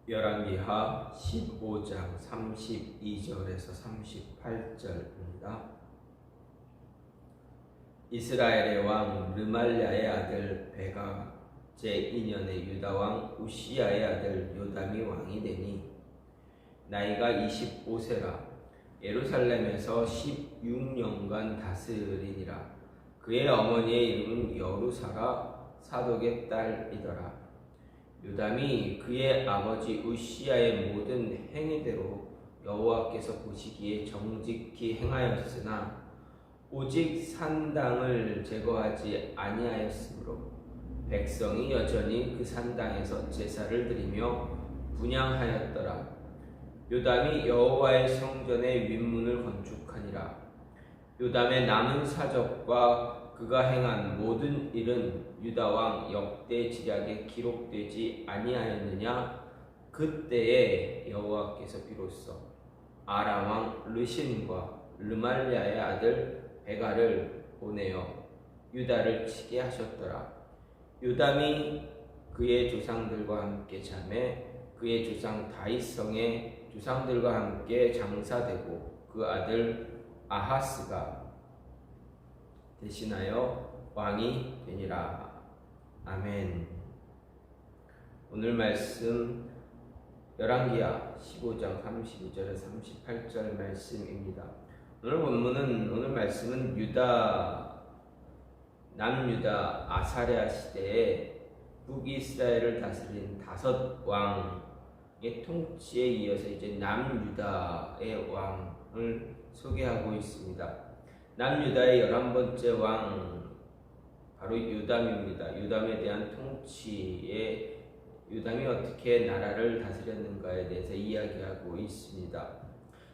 열왕기하 15장 32절에서 38절입니다. 이스라엘의 왕 르말랴의 아들 베가 제2년에 유다왕 우시야의 아들 요담이 왕이 되니 나이가 25세라 예루살렘에서 16년간 다스리니라. 그의 어머니의 이름은 여루사라 사독의 딸이더라. 요담이 그의 아버지 우시야의 모든 행위대로 여호와께서 보시기에 정직히 행하였으나 오직 산당을 제거하지 아니하였으므로 백성이 여전히 그 산당에서 제사를 드리며 분향하였더라. 요담이 여호와의 성전의 윗문을 건축하니라. 요담의 남은 사적과 그가 행한 모든 일은 유다왕 역대 지략에 기록되지 아니하였느냐? 그때에 여호와께서 비로소 아람왕 르신과 르말랴의 아들 베가를 보내어 유다를 치게 하셨더라. 요담이 그의 조상들과 함께 잠에 그의 조상 다윗성의 조상들과 함께 장사되고 그 아들 아하스가 대신하여 왕이 되니라. 아멘. 오늘 말씀 열왕기하 15장 32절에서 38절 말씀입니다. 오늘 말씀은 남유다 아사랴 시대에 북이스라엘을 다스린 5왕의 통치에 이어서 이제 남유다의 왕을 소개하고 있습니다. 남유다의 11번째 왕 바로 요담입니다. 요담에 대한 통치에 요담이 어떻게 나라를 다스렸는가에 대해서 이야기하고 있습니다.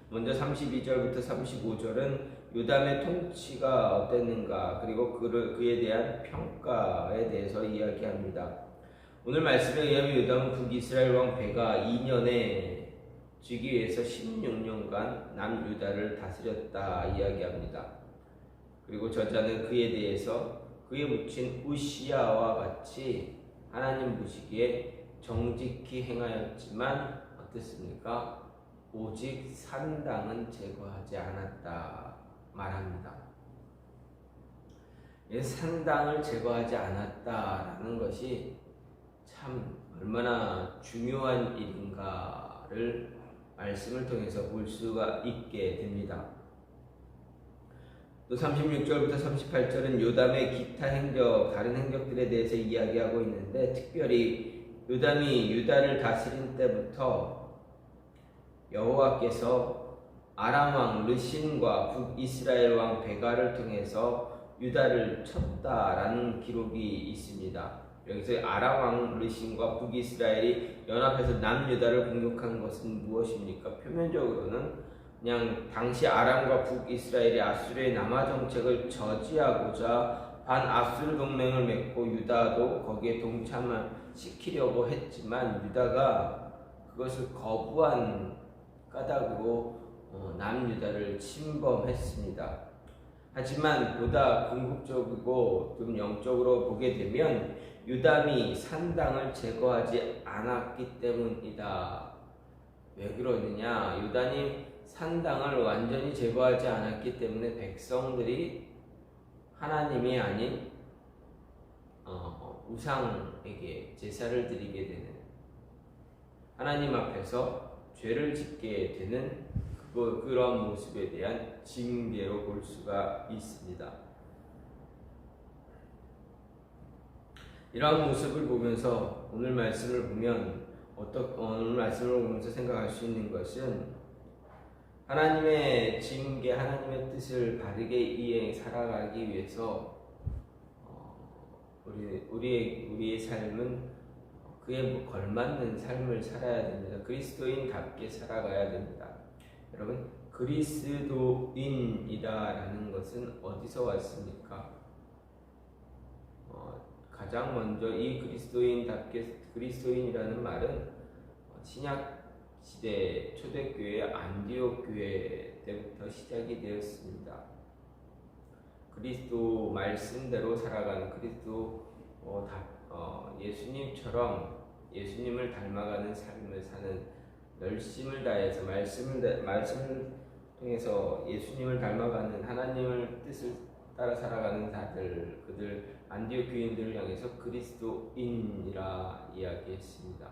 먼저 32절부터 35절은 요담의 통치가 어땠는가 그리고 그에 대한 평가에 대해서 이야기합니다. 오늘 말씀에 의하면 요담은 북이스라엘 왕 베가 2년에 즉위해서 16년간 남유다를 다스렸다 이야기합니다. 그리고 저자는 그에 대해서 그의 묻힌 우시야와 같이 하나님 보시기에 정직히 행하였지만 어떻습니까? 오직 산당은 제거하지 않았다 말합니다. 산당을 제거하지 않았다라는 것이 참 얼마나 중요한 일인가를 말씀을 통해서 볼 수가 있게 됩니다. 또 36절부터 38절은 요담의 기타 행적, 다른 행적들에 대해서 이야기하고 있는데 특별히 요담이 유다를 다스린 때부터 여호와께서 아람 왕 르신과 북이스라엘 왕 베가를 통해서 유다를 쳤다라는 기록이 있습니다. 여기서 아람 왕 르신과 북이스라엘이 연합해서 남유다를 공격한 것은 무엇입니까? 표면적으로는 그냥 당시 아람과 북이스라엘이 아수르의 남하 정책을 저지하고자 반아수르 동맹을 맺고 유다도 거기에 동참을 시키려고 했지만 유다가 그것을 거부한 까닭으로 남유다를 침범했습니다. 하지만 보다 궁극적이고 좀 영적으로 보게 되면 요담이 산당을 제거하지 않았기 때문이다. 왜 그러느냐? 요담이 산당을 완전히 제거하지 않았기 때문에 백성들이 하나님이 아닌 우상에게 제사를 드리게 되는, 하나님 앞에서 죄를 짓게 되는 그런 모습에 대한 징계로 볼 수가 있습니다. 이러한 모습을 보면서 오늘 말씀을 보면서 생각할 수 있는 것은 하나님의 징계, 하나님의 뜻을 바르게 살아가기 위해서 우리의 삶은 그에 걸맞는 삶을 살아야 됩니다. 그리스도인답게 살아가야 됩니다. 여러분, 그리스도인이라는 것은 어디서 왔습니까? 가장 먼저 이 그리스도인이라는 말은 신약 시대 초대교회 안디옥 교회 때부터 시작이 되었습니다. 그리스도 말씀대로 살아가는 예수님처럼 예수님을 닮아가는 삶을 사는 열심을 다해서 말씀을 통해서 예수님을 닮아가는 하나님을 뜻을 따라 살아가는 자들, 그들 안디옥 교인들을 향해서 그리스도인이라 이야기했습니다.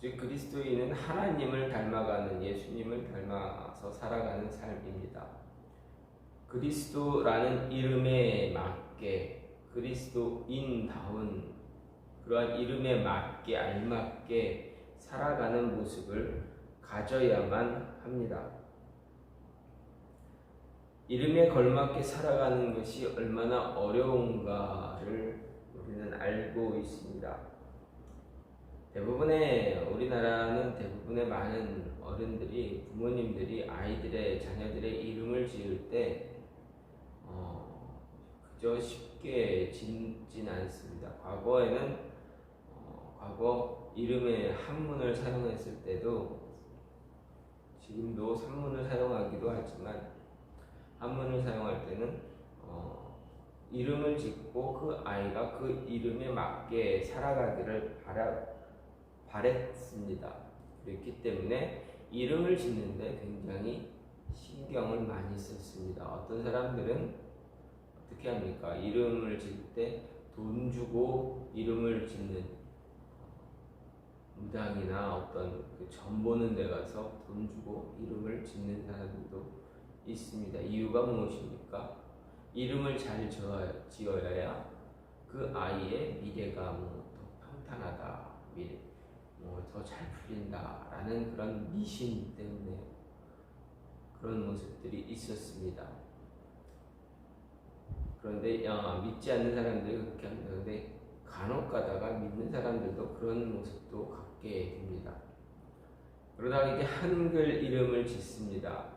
즉 그리스도인은 하나님을 닮아가는, 예수님을 닮아서 살아가는 삶입니다. 그리스도라는 이름에 맞게, 그리스도인다운 그러한 이름에 맞게 알맞게 살아가는 모습을 가져야만 합니다. 이름에 걸맞게 살아가는 것이 얼마나 어려운가를 우리는 알고 있습니다. 우리나라는 대부분의 많은 어른들이, 부모님들이 아이들의, 자녀들의 이름을 지을 때 그저 쉽게 짓진 않습니다. 과거 이름의 한문을 사용했을 때도, 지금도 산문을 사용하기도 하지만 한문을 사용할 때는 이름을 짓고 그 아이가 그 이름에 맞게 살아가기를 바랬습니다. 그렇기 때문에 이름을 짓는데 굉장히 신경을 많이 썼습니다. 어떤 사람들은 어떻게 합니까? 이름을 짓을 때 돈 주고 이름을 짓는, 무당이나 어떤 그 점 보는 데 가서 돈 주고 이름을 짓는 사람들도 있습니다. 이유가 무엇입니까? 이름을 잘 지어야 그 아이의 미래가 더 평탄하다, 더 잘 풀린다라는 그런 미신 때문에 그런 모습들이 있었습니다. 그런데 믿지 않는 사람들이 그렇게 합니다. 그런데 간혹 가다가 믿는 사람들도 그런 모습도 갖게 됩니다. 그러다가 이제 한글 이름을 짓습니다.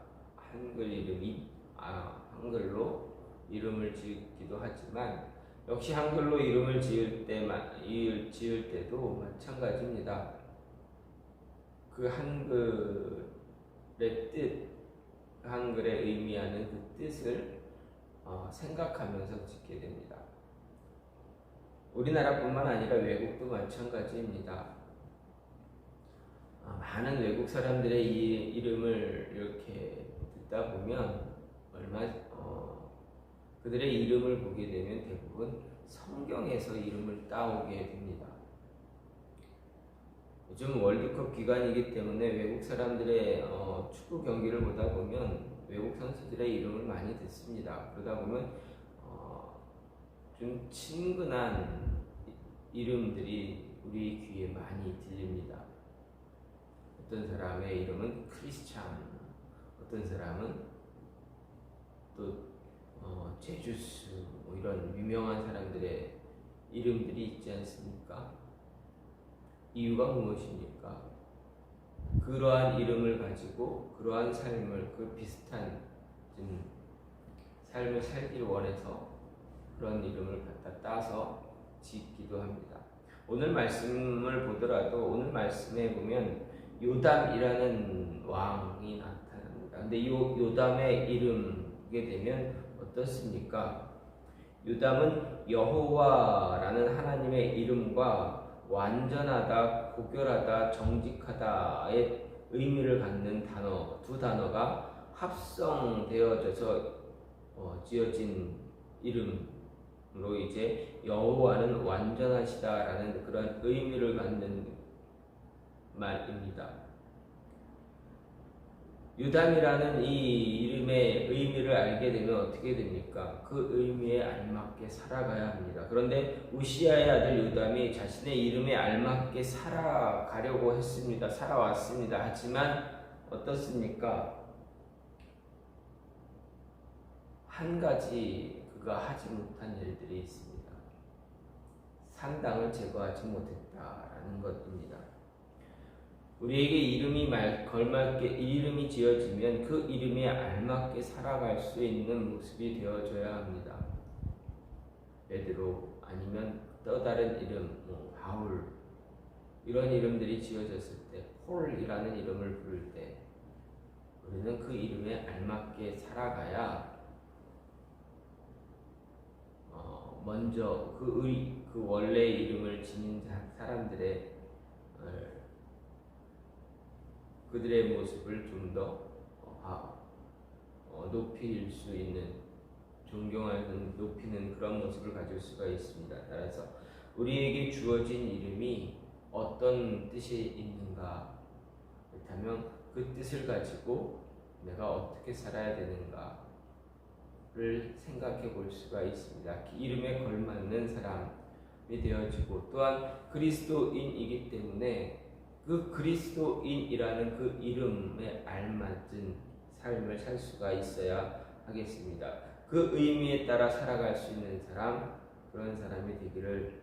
한글로 이름을 짓기도 하지만 역시 한글로 이름을 지을 때도 마찬가지입니다. 그 한글의 뜻, 한글에 의미하는 그 뜻을 생각하면서 짓게 됩니다. 우리나라뿐만 아니라 외국도 마찬가지입니다. 많은 외국 사람들의 이 이름을 이렇게 듣다 보면 그들의 이름을 보게 되면 대부분 성경에서 이름을 따오게 됩니다. 요즘 월드컵 기간이기 때문에 외국 사람들의 축구 경기를 보다 보면 외국 선수들의 이름을 많이 듣습니다. 그러다 보면 좀 친근한 이름들이 우리 귀에 많이 들립니다. 어떤 사람의 이름은 크리스찬, 어떤 사람은 또 제주스, 이런 유명한 사람들의 이름들이 있지 않습니까? 이유가 무엇입니까? 그러한 이름을 가지고 그러한 삶을, 그 비슷한 삶을 살길 원해서 그런 이름을 갖다 따서 짓기도 합니다. 오늘 말씀을 보더라도 오늘 말씀에 보면 요담이라는 왕이 나타납니다. 근데 이 요담의 이름 보게 되면 어떻습니까? 요담은 여호와라는 하나님의 이름과 완전하다, 고결하다, 정직하다의 의미를 갖는 두 단어가 합성되어져서 지어진 이름으로 이제 여호와는 완전하시다라는 그런 의미를 갖는 말입니다. 요담이라는 이 이름의 의미를 알게 되면 어떻게 됩니까? 그 의미에 알맞게 살아가야 합니다. 그런데 우시아의 아들 요담이 자신의 이름에 알맞게 살아가려고 했습니다. 살아왔습니다. 하지만 어떻습니까? 한 가지 그가 하지 못한 일들이 있습니다. 산당을 제거하지 못했다라는 것입니다. 우리에게 이름이 지어지면 그 이름에 알맞게 살아갈 수 있는 모습이 되어줘야 합니다. 베드로, 아니면 또 다른 이름, 바울, 이런 이름들이 지어졌을 때, 폴이라는 이름을 부를 때 우리는 그 이름에 알맞게 살아가야 먼저 그 원래 이름을 지닌 사람 사람들의 그들의 모습을 좀 더 높일 수 있는, 존경하는, 높이는 그런 모습을 가질 수가 있습니다. 따라서 우리에게 주어진 이름이 어떤 뜻이 있는가, 그렇다면 그 뜻을 가지고 내가 어떻게 살아야 되는가를 생각해 볼 수가 있습니다. 그 이름에 걸맞는 사람이 되어지고, 또한 그리스도인이기 때문에 그 그리스도인이라는 그 이름에 알맞은 삶을 살 수가 있어야 하겠습니다. 그 의미에 따라 살아갈 수 있는 사람, 그런 사람이 되기를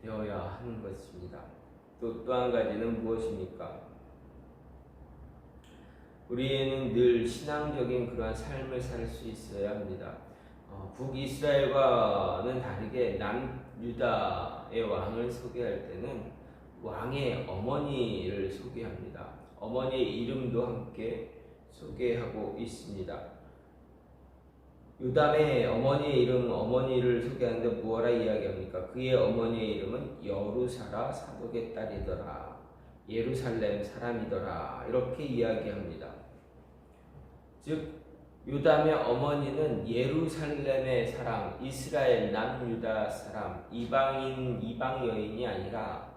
되어야 하는 것입니다. 또 한 가지는 무엇입니까? 우리는 늘 신앙적인 그러한 삶을 살 수 있어야 합니다. 북이스라엘과는 다르게 남유다의 왕을 소개할 때는 왕의 어머니를 소개합니다. 어머니의 이름도 함께 소개하고 있습니다. 요담의 어머니의 이름, 어머니를 소개하는데 무엇라 이야기합니까? 그의 어머니의 이름은 여루사라 사독의 딸이더라, 예루살렘 사람이더라, 이렇게 이야기합니다. 즉 요담의 어머니는 예루살렘의 사람, 이스라엘 남유다 사람, 이방 여인이 아니라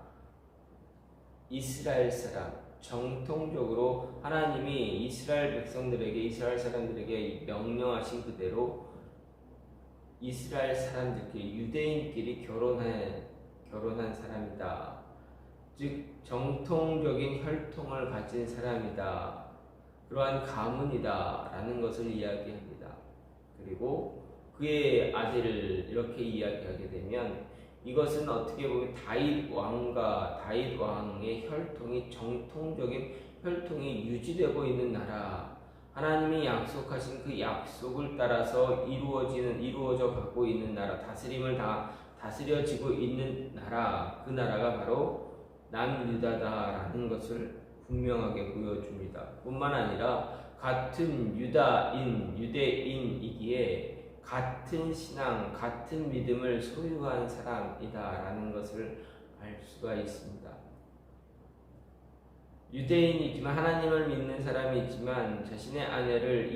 이스라엘 사람, 정통적으로 하나님이 이스라엘 백성들에게, 이스라엘 사람들에게 명령하신 그대로 이스라엘 사람들끼리, 유대인끼리 결혼한 사람이다. 즉 정통적인 혈통을 가진 사람이다. 그러한 가문이다 라는 것을 이야기합니다. 그리고 그의 아들을 이렇게 이야기하게 되면, 이것은 어떻게 보면 다윗 왕의 혈통이, 정통적인 혈통이 유지되고 있는 나라, 하나님이 약속하신 그 약속을 따라서 이루어져 가고 있는 나라, 다스림을 다 다스려지고 있는 나라, 그 나라가 바로 남유다다라는 것을 분명하게 보여줍니다. 뿐만 아니라 같은 유대인이기에 같은 신앙, 같은 믿음을 소유한 사람이다라는 것을 알 수가 있습니다. 유대인이지만, 하나님을 믿는 사람이지만 자신의 아내를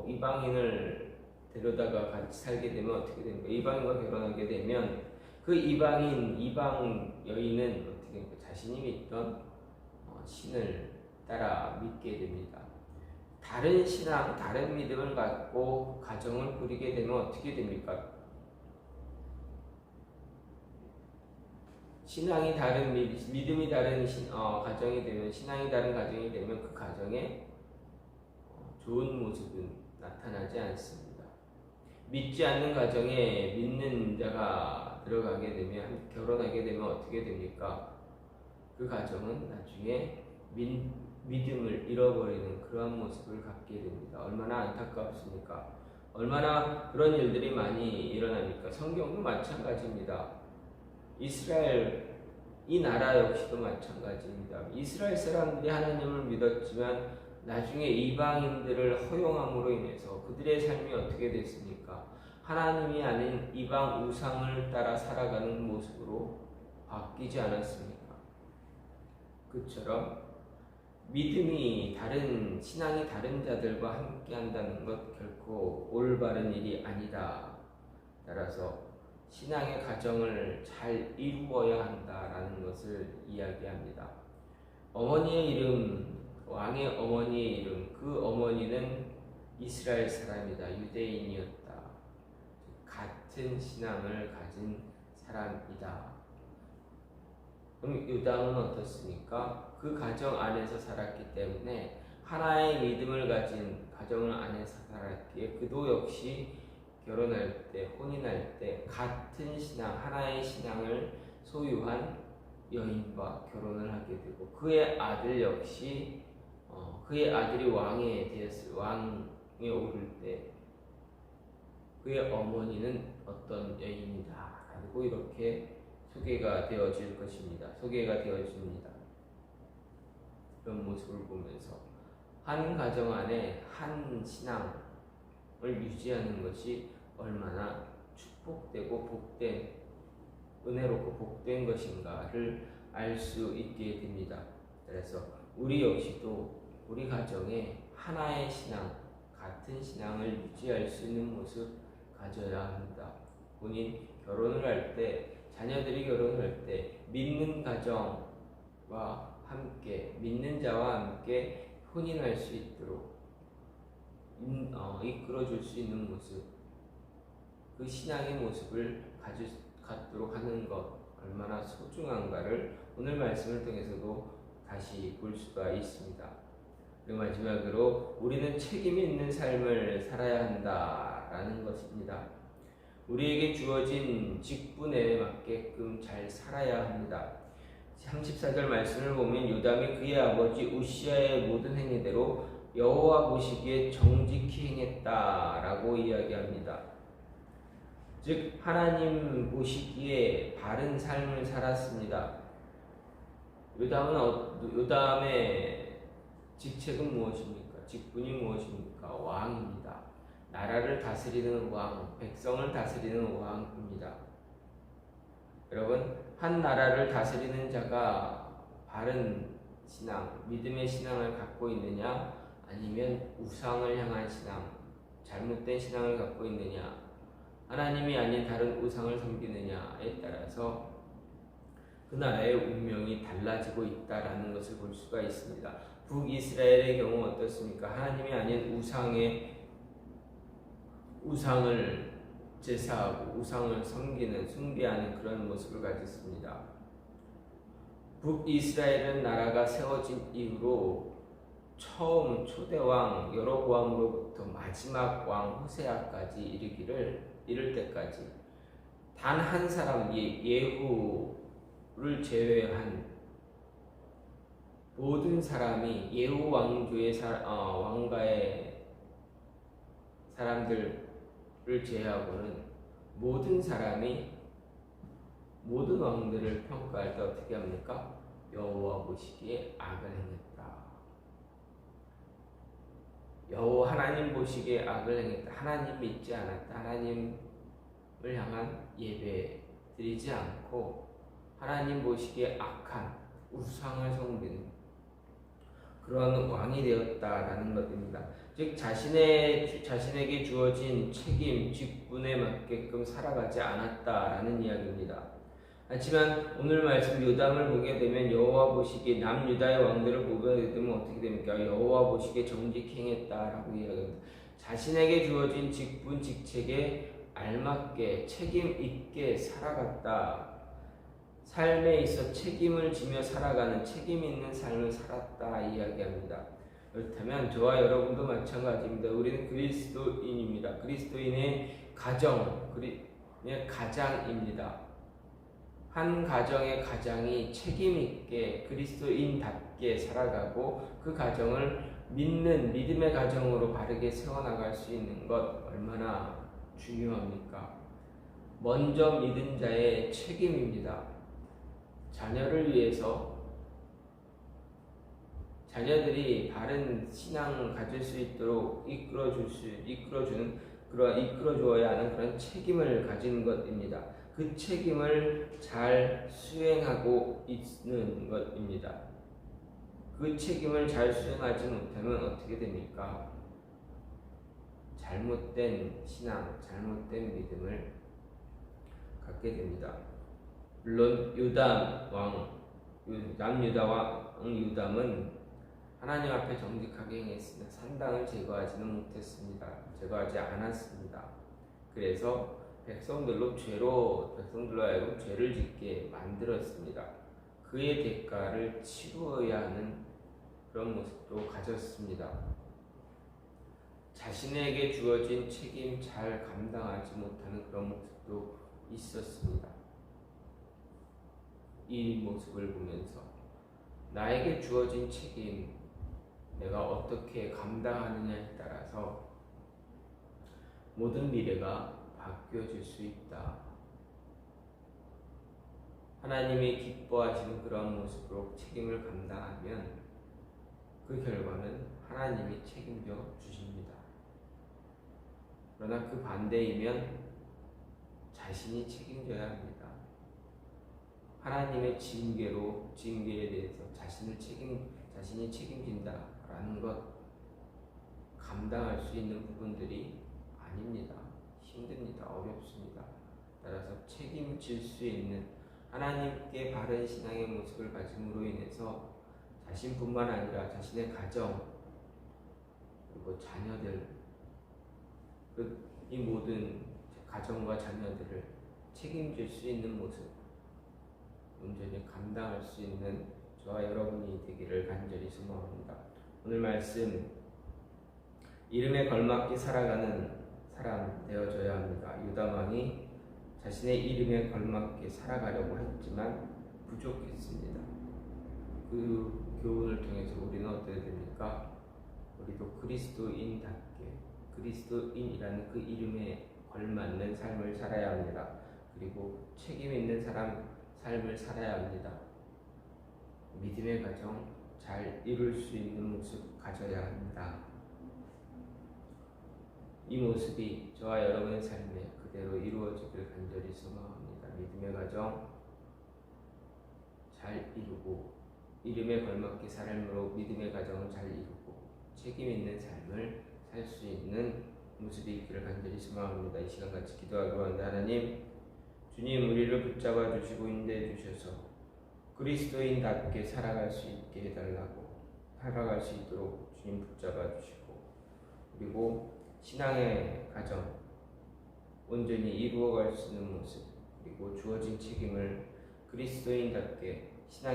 이방인을 데려다가 같이 살게 되면 어떻게 됩니까? 이방인과 결혼하게 되면 그 이방 여인은 어떻게 됩니까? 자신이 믿던 신을 따라 믿게 됩니다. 다른 신앙, 다른 믿음을 갖고 가정을 꾸리게 되면 어떻게 됩니까? 신앙이 다른 믿음이 다른 가정이 되면, 신앙이 다른 가정이 되면 그 가정에 좋은 모습은 나타나지 않습니다. 믿지 않는 가정에 믿는 자가 들어가게 되면, 결혼하게 되면 어떻게 됩니까? 그 가정은 나중에 믿음을 잃어버리는 그러한 모습을 갖게 됩니다. 얼마나 안타깝습니까? 얼마나 그런 일들이 많이 일어납니까? 성경도 마찬가지입니다. 이스라엘, 이 나라 역시도 마찬가지입니다. 이스라엘 사람들이 하나님을 믿었지만 나중에 이방인들을 허용함으로 인해서 그들의 삶이 어떻게 됐습니까? 하나님이 아닌 이방 우상을 따라 살아가는 모습으로 바뀌지 않았습니까? 그처럼 믿음이 다른, 신앙이 다른 자들과 함께 한다는 것 결코 올바른 일이 아니다. 따라서 신앙의 가정을 잘 이루어야 한다라는 것을 이야기합니다. 어머니의 이름, 왕의 어머니의 이름, 그 어머니는 이스라엘 사람이다, 유대인이었다. 같은 신앙을 가진 사람이다. 그럼 요담은 어떻습니까? 그 가정 안에서 살았기 때문에, 하나의 믿음을 가진 가정을 안에서 살았기에 그도 역시 결혼할 때, 혼인할 때 같은 신앙, 하나의 신앙을 소유한 여인과 결혼을 하게 되고, 그의 아들 역시 그의 아들이 왕에 오를 때 그의 어머니는 어떤 여인이다 라고 이렇게 소개가 되어질 것입니다. 소개가 되어집니다. 그런 모습을 보면서 한 가정 안에 한 신앙을 유지하는 것이 얼마나 축복되고 복된 은혜롭고 복된 것인가를 알 수 있게 됩니다. 그래서 우리 역시도 우리 가정에 하나의 신앙, 같은 신앙을 유지할 수 있는 모습 가져야 합니다. 본인 결혼을 할 때, 자녀들이 결혼을 할 때 믿는 가정과 함께, 믿는 자와 함께 혼인할 수 있도록 이끌어줄 수 있는 모습, 그 신앙의 모습을 갖도록 하는 것 얼마나 소중한가를 오늘 말씀을 통해서도 다시 볼 수가 있습니다. 그리고 마지막으로 우리는 책임 있는 삶을 살아야 한다라는 것입니다. 우리에게 주어진 직분에 맞게끔 잘 살아야 합니다. 34절 말씀을 보면 요담이 그의 아버지 우시아의 모든 행위대로 여호와 보시기에 정직히 행했다라고 이야기합니다. 즉 하나님 보시기에 바른 삶을 살았습니다. 요담의 직책은 무엇입니까? 직분이 무엇입니까? 왕입니다. 나라를 다스리는 왕, 백성을 다스리는 왕입니다. 여러분, 한 나라를 다스리는 자가 바른 신앙, 믿음의 신앙을 갖고 있느냐, 아니면 우상을 향한 신앙, 잘못된 신앙을 갖고 있느냐, 하나님이 아닌 다른 우상을 섬기느냐에 따라서 그 나라의 운명이 달라지고 있다라는 것을 볼 수가 있습니다. 북이스라엘의 경우 어떻습니까? 하나님이 아닌 우상을 제사하고 우상을 섬기는, 숭배하는 그런 모습을 가졌습니다. 북이스라엘은 나라가 세워진 이후로 처음 초대왕 여로보암으로부터 마지막 왕 호세아까지 이를 때까지 단 한 사람 예후를 제외한 모든 사람이 예후 왕조의 왕가의 사람들을 제외하고는 모든 사람이 모든 왕들을 평가할 때 어떻게 합니까? 여호와 보시기에 악을 행했다. 여호와 하나님 보시기에 악을 행했다. 하나님 믿지 않았다. 하나님을 향한 예배 드리지 않고 하나님 보시기에 악한 우상을 섬기는 그런 왕이 되었다라는 것입니다. 즉 자신에게 주어진 책임, 직분에 맞게끔 살아가지 않았다라는 이야기입니다. 하지만 오늘 말씀 요담을 보게 되면 여호와 보시기에 남유다의 왕들을 보게 되면 어떻게 됩니까? 여호와 보시기에 정직히 행했다라고 이야기합니다. 자신에게 주어진 직분, 직책에 알맞게 책임 있게 살아갔다. 삶에 있어 책임을 지며 살아가는 책임 있는 삶을 살았다 이야기합니다. 그렇다면 저와 여러분도 마찬가지입니다. 우리는 그리스도인입니다. 그리스도인의 가장입니다. 한 가정의 가장이 책임 있게 그리스도인답게 살아가고 그 가정을 믿음의 가정으로 바르게 세워나갈 수 있는 것 얼마나 중요합니까? 먼저 믿은 자의 책임입니다. 자녀를 위해서 자녀들이 바른 신앙을 가질 수 있도록 이끌어주어야 하는 그런 책임을 가지는 것입니다. 그 책임을 잘 수행하고 있는 것입니다. 그 책임을 잘 수행하지 못하면 어떻게 됩니까? 잘못된 신앙, 잘못된 믿음을 갖게 됩니다. 물론 남유다 왕 유담은 하나님 앞에 정직하게 행했으나 산당을 제거하지 않았습니다. 그래서 백성들로 하여금 죄를 짓게 만들었습니다. 그의 대가를 치루어야 하는 그런 모습도 가졌습니다. 자신에게 주어진 책임 잘 감당하지 못하는 그런 모습도 있었습니다. 이 모습을 보면서 나에게 주어진 책임 내가 어떻게 감당하느냐에 따라서 모든 미래가 바뀌어질 수 있다. 하나님이 기뻐하시는 그런 모습으로 책임을 감당하면 그 결과는 하나님이 책임져 주십니다. 그러나 그 반대이면 자신이 책임져야 합니다. 하나님의 징계에 대해서 자신이 책임진다라는 것 감당할 수 있는 부분들이 아닙니다. 힘듭니다. 어렵습니다. 따라서 책임질 수 있는 하나님께 바른 신앙의 모습을 가짐으로 인해서 자신뿐만 아니라 자신의 가정 그리고 자녀들 이 모든 가정과 자녀들을 책임질 수 있는 모습 온전히 감당할 수 있는 저와 여러분이 되기를 간절히 소망합니다. 오늘 말씀 이름에 걸맞게 살아가는 사람 되어져야 합니다. 유다 왕이 자신의 이름에 걸맞게 살아가려고 했지만 부족했습니다. 그 교훈을 통해서 우리는 어떻게 됩니까? 우리도 그리스도인답게 그리스도인이라는 그 이름에 걸맞는 삶을 살아야 합니다. 그리고 책임 있는 삶을 살아야 합니다. 믿음의 가정 잘 이룰 수 있는 모습 가져야 합니다. 이 모습이 저와 여러분의 삶에 그대로 이루어지길 간절히 소망합니다. 믿음의 가정 잘 이루고 이름에 걸맞게 삶으로 믿음의 가정을 잘 이루고 책임 있는 삶을 살 수 있는 모습이 있기를 간절히 소망합니다. 이 시간 같이 기도하기로 하는데 하나님 주님 우리를 붙잡아 주시고 인도해 주셔서 그리스도인답게 살아갈 수 있게 해달라고 살아갈 수 있도록 주님 붙잡아 주시고 그리고 신앙의 가정 온전히 이루어갈 수 있는 모습 그리고 주어진 책임을 그리스도인답게 신앙의